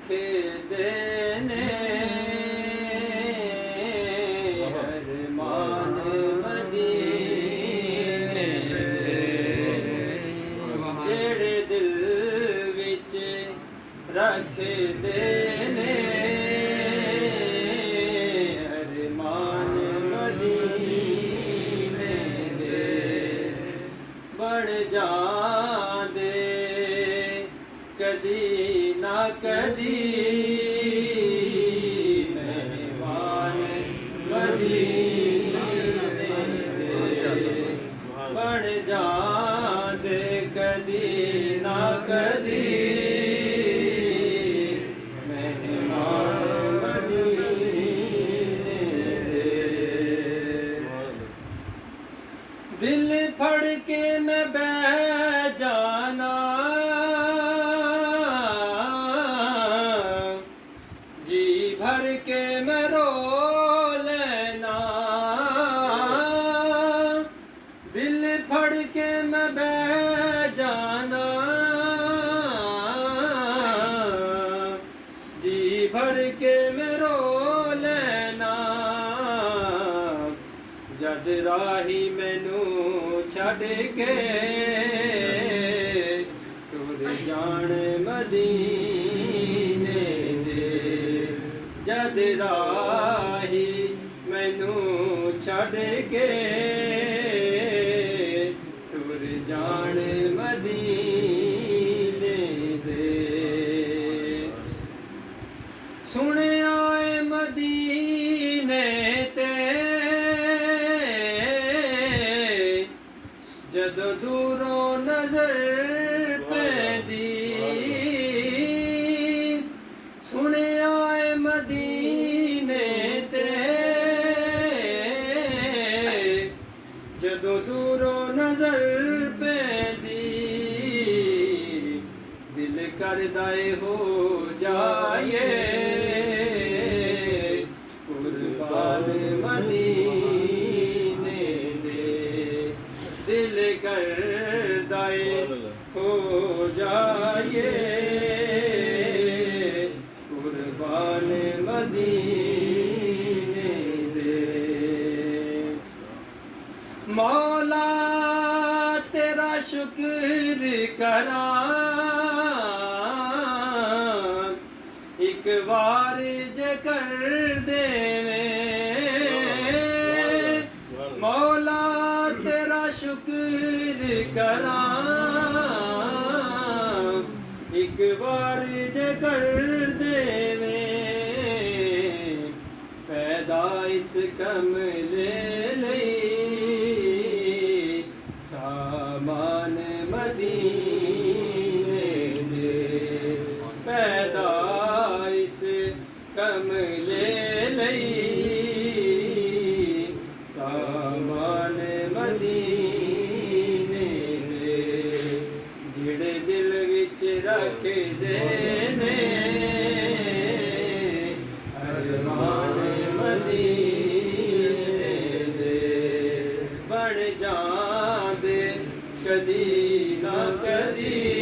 رکھدے نے ارمان مدینے دے جڑے دل وچ رکھدے نے ارمان مدینے دے بڑھ جاندے کدی نہ کدی مہمان مدینے دے بڑھ جاندے کدی نہ کدی مہمان مدینے دے دل پھڑ کے میں بہ جانا جی بھر کے میں رو لینا دل پھڑ کے میں بہ جانا جی بھر کے میں رو لینا جد راہی مینوں چھڈ کے ٹر جان مدینے دے جد راہی مینوں چھڈ کے ٹر جان مدینے دے سنیا اے مدینے تے جدوں دوروں نظر پیندی سنیا اے مدینے تے جدوں دوروں نظر پیندی دل کردا اے ہو جائے قربان مدینے دے دل کردا اے ہو جائے قربان مدینے دے مولا تیرا شکر کراں ایک وار جے کر دیویں مولا تیرا شکر کراں ایک بار جے کر دیویں پیدا اس کملے لئی سامان مدینے دے پیدا اس کملے لئی سامان مدینے دے جڑے دل وچ رکھدے نے ارمان مدینے دے بڑھ جاندے کدی نہ کدی